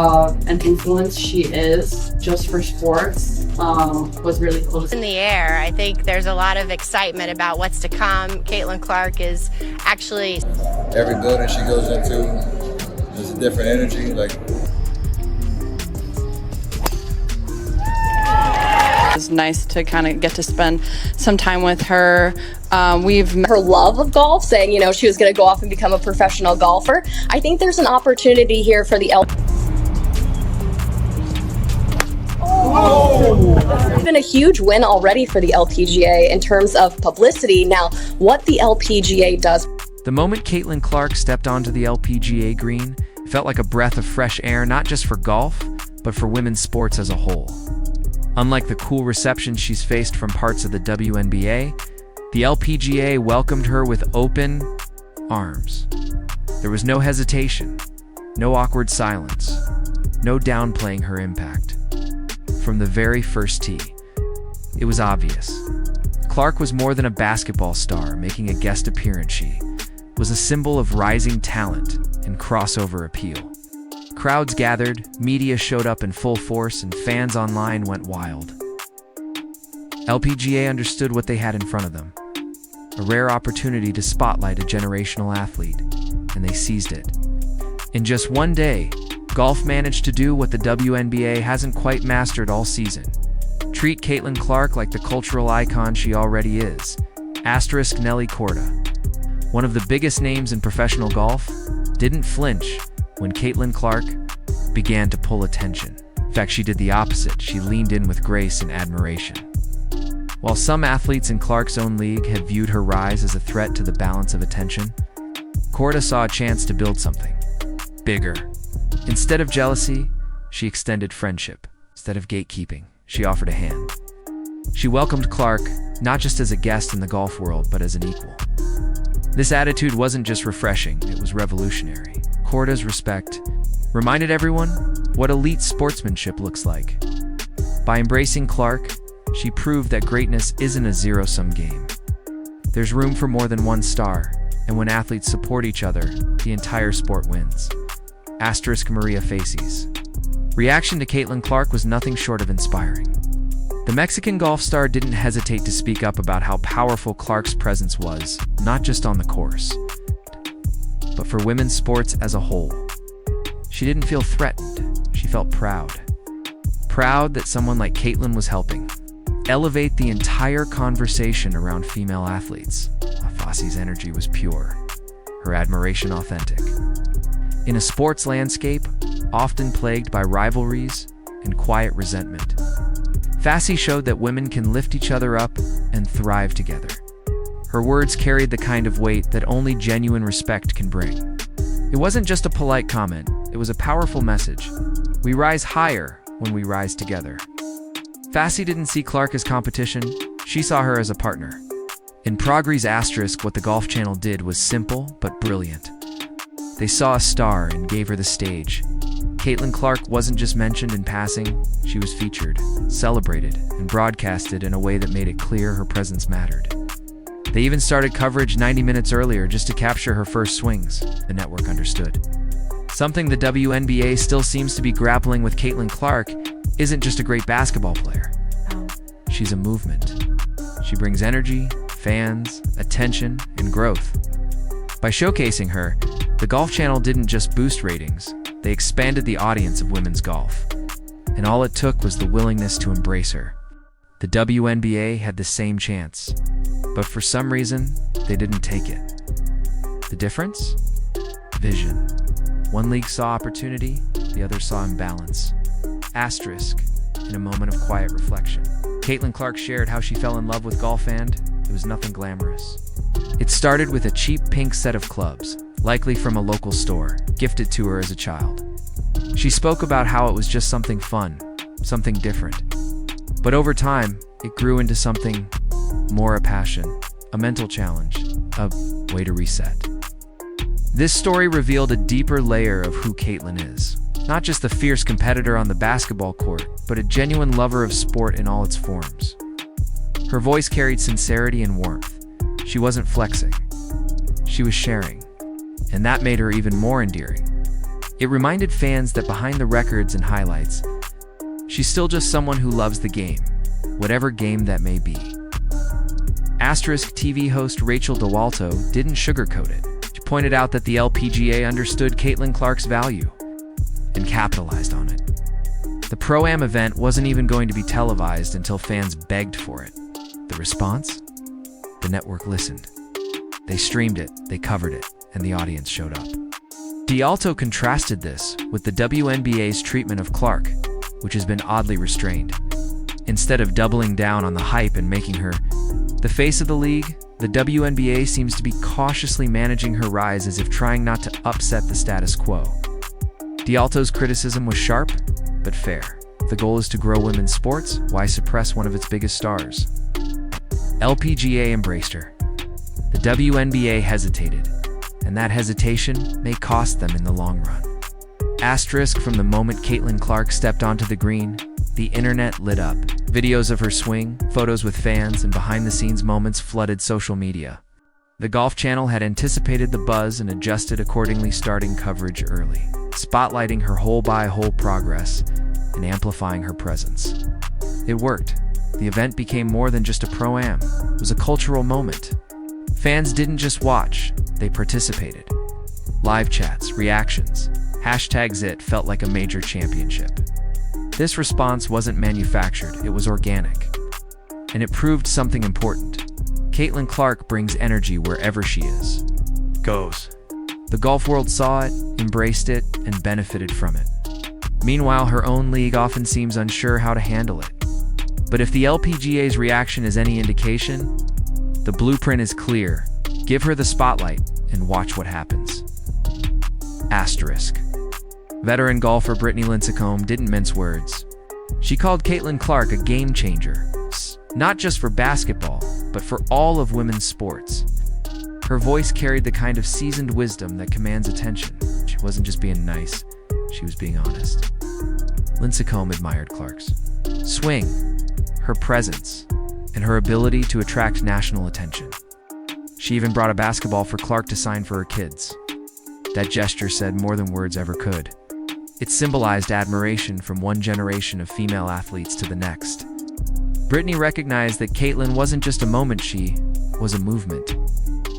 An influence she is just for sports was really cool. In the air, I think there's a lot of excitement about what's to come. Kaitlyn Clark is actually... Every building she goes into, there's a different energy. It's nice to kind of get to spend some time with her. We've met her love of golf, saying, she was going to go off and become a professional golfer. I think there's an opportunity here for the It's been a huge win already for the LPGA in terms of publicity. Now, what the LPGA does. The moment Kaitlyn Clark stepped onto the LPGA green, it felt like a breath of fresh air, not just for golf, but for women's sports as a whole. Unlike the cool reception she's faced from parts of the WNBA, the LPGA welcomed her with open arms. There was no hesitation, no awkward silence, no downplaying her impact. From the very first tee, it was obvious. Clark was more than a basketball star making a guest appearance. She was a symbol of rising talent and crossover appeal. Crowds gathered, media showed up in full force, and fans online went wild. LPGA understood what they had in front of them, a rare opportunity to spotlight a generational athlete, and they seized it. In just one day, golf managed to do what the WNBA hasn't quite mastered all season: treat Kaitlyn Clark like the cultural icon she already is. Nelly Korda, one of the biggest names in professional golf, didn't flinch when Kaitlyn Clark began to pull attention. In fact, she did the opposite. She leaned in with grace and admiration. While some athletes in Clark's own league have viewed her rise as a threat to the balance of attention, Korda saw a chance to build something bigger. Instead of jealousy, she extended friendship. Instead of gatekeeping, she offered a hand. She welcomed Clark not just as a guest in the golf world, but as an equal. This attitude wasn't just refreshing, it was revolutionary. Korda's respect reminded everyone what elite sportsmanship looks like. By embracing Clark, she proved that greatness isn't a zero-sum game. There's room for more than one star, and when athletes support each other, the entire sport wins. Maria Faces. Reaction to Kaitlyn Clark was nothing short of inspiring. The Mexican golf star didn't hesitate to speak up about how powerful Clark's presence was, not just on the course, but for women's sports as a whole. She didn't feel threatened, she felt proud. Proud that someone like Kaitlyn was helping elevate the entire conversation around female athletes. Faces' energy was pure, her admiration authentic. In a sports landscape often plagued by rivalries and quiet resentment, Faces showed that women can lift each other up and thrive together. Her words carried the kind of weight that only genuine respect can bring. It wasn't just a polite comment, it was a powerful message. We rise higher when we rise together. Faces didn't see Clark as competition, she saw her as a partner. In Progress Asterisk, what the Golf Channel did was simple but brilliant. They saw a star and gave her the stage. Kaitlyn Clark wasn't just mentioned in passing, she was featured, celebrated, and broadcasted in a way that made it clear her presence mattered. They even started coverage 90 minutes earlier just to capture her first swings, the network understood. Something the WNBA still seems to be grappling with. Kaitlyn Clark isn't just a great basketball player. She's a movement. She brings energy, fans, attention, and growth. By showcasing her, the Golf Channel didn't just boost ratings, they expanded the audience of women's golf. And all it took was the willingness to embrace her. The WNBA had the same chance, but for some reason, they didn't take it. The difference? Vision. One league saw opportunity, the other saw imbalance. Asterisk, in a moment of quiet reflection, Kaitlyn Clark shared how she fell in love with golf, and it was nothing glamorous. It started with a cheap pink set of clubs, likely from a local store, gifted to her as a child. She spoke about how it was just something fun, something different. But over time, it grew into something more: a passion, a mental challenge, a way to reset. This story revealed a deeper layer of who Kaitlyn is. Not just the fierce competitor on the basketball court, but a genuine lover of sport in all its forms. Her voice carried sincerity and warmth. She wasn't flexing. She was sharing. And that made her even more endearing. It reminded fans that behind the records and highlights, she's still just someone who loves the game, whatever game that may be. Asterisk TV host Rachel DeWalto didn't sugarcoat it. She pointed out that the LPGA understood Kaitlyn Clark's value and capitalized on it. The Pro-Am event wasn't even going to be televised until fans begged for it. The response? The network listened. They streamed it, they covered it, and the audience showed up. DeWalto contrasted this with the WNBA's treatment of Clark, which has been oddly restrained. Instead of doubling down on the hype and making her the face of the league, the WNBA seems to be cautiously managing her rise as if trying not to upset the status quo. DeWalto's criticism was sharp, but fair. If the goal is to grow women's sports, why suppress one of its biggest stars? LPGA embraced her. The WNBA hesitated, and that hesitation may cost them in the long run. Asterisk from the moment Kaitlyn Clark stepped onto the green, the internet lit up. Videos of her swing, photos with fans, and behind-the-scenes moments flooded social media. The Golf Channel had anticipated the buzz and adjusted accordingly, starting coverage early, spotlighting her hole-by-hole progress and amplifying her presence. It worked. The event became more than just a Pro-Am. It was a cultural moment. Fans didn't just watch, they participated. Live chats, reactions, hashtags. It felt like a major championship. This response wasn't manufactured, it was organic. And it proved something important. Kaitlyn Clark brings energy wherever she goes. The golf world saw it, embraced it, and benefited from it. Meanwhile, her own league often seems unsure how to handle it. But if the LPGA's reaction is any indication, the blueprint is clear. Give her the spotlight and watch what happens. Asterisk. Veteran golfer Brittany Lincecum didn't mince words. She called Kaitlyn Clark a game changer, not just for basketball, but for all of women's sports. Her voice carried the kind of seasoned wisdom that commands attention. She wasn't just being nice, she was being honest. Lincecum admired Clark's swing, her presence, and her ability to attract national attention. She even brought a basketball for Clark to sign for her kids. That gesture said more than words ever could. It symbolized admiration from one generation of female athletes to the next. Brittany recognized that Kaitlyn wasn't just a moment, she was a movement.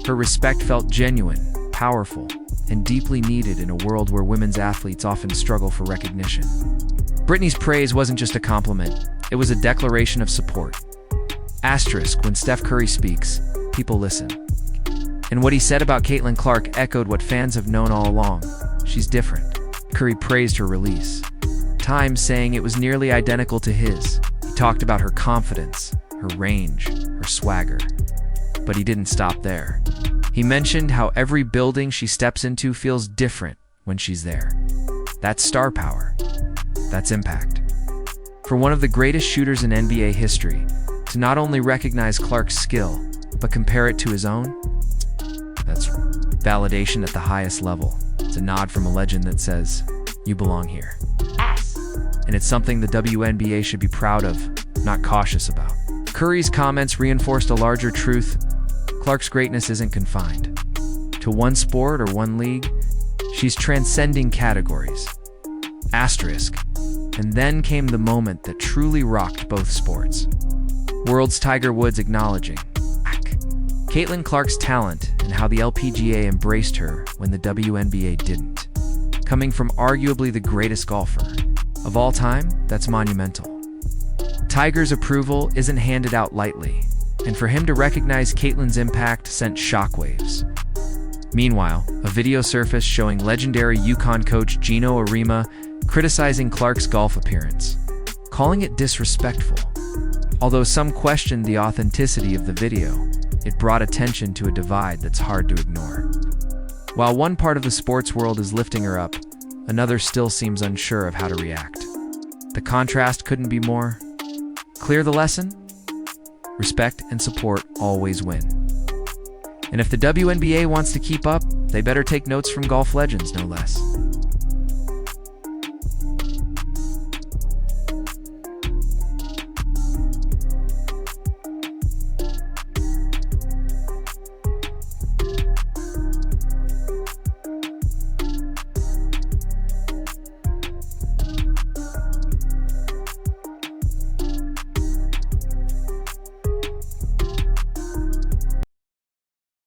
Her respect felt genuine, powerful, and deeply needed in a world where women's athletes often struggle for recognition. Brittany's praise wasn't just a compliment, it was a declaration of support. Asterisk, when Steph Curry speaks, people listen. And what he said about Kaitlyn Clark echoed what fans have known all along. She's different. Curry praised her release, Time saying it was nearly identical to his. He talked about her confidence, her range, her swagger. But he didn't stop there. He mentioned how every building she steps into feels different when she's there. That's star power. That's impact. For one of the greatest shooters in NBA history, to not only recognize Clark's skill, but compare it to his own, that's validation at the highest level. It's a nod from a legend that says, you belong here. And it's something the WNBA should be proud of, not cautious about. Curry's comments reinforced a larger truth. Clark's greatness isn't confined to one sport or one league. She's transcending categories. Asterisk. And then came the moment that truly rocked both sports. World's Tiger Woods acknowledging Kaitlyn Clark's talent and how the LPGA embraced her when the WNBA didn't. Coming from arguably the greatest golfer of all time, that's monumental. Tiger's approval isn't handed out lightly, and for him to recognize Kaitlyn's impact sent shockwaves. Meanwhile, a video surfaced showing legendary UConn coach Gino Arima criticizing Clark's golf appearance, calling it disrespectful. Although some questioned the authenticity of the video, it brought attention to a divide that's hard to ignore. While one part of the sports world is lifting her up, another still seems unsure of how to react. The contrast couldn't be more clear. The lesson? Respect and support always win. And if the WNBA wants to keep up, they better take notes from golf legends, no less.